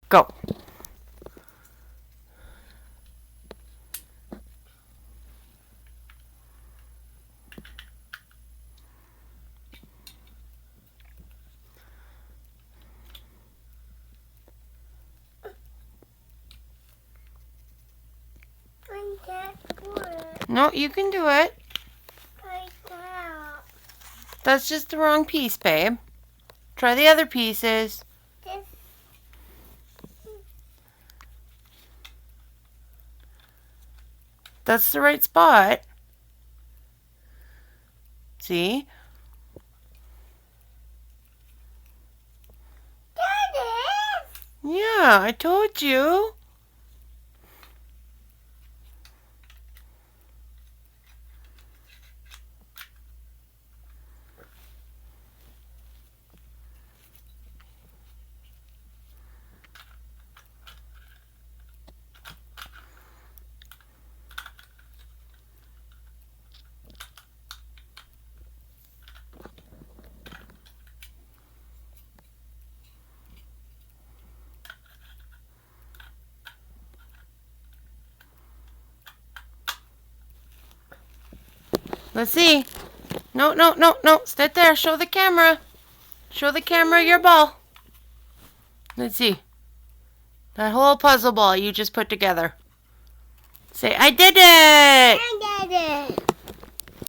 Go. I can't do it. No, you can do it. I can't. That's just the wrong piece, babe. Try the other pieces. This. That's the right spot. See? Yeah, I told you. Let's see. No, no, no, no. Sit there. Show the camera. Show the camera your ball. Let's see. That whole puzzle ball you just put together. Say, I did it! I did it.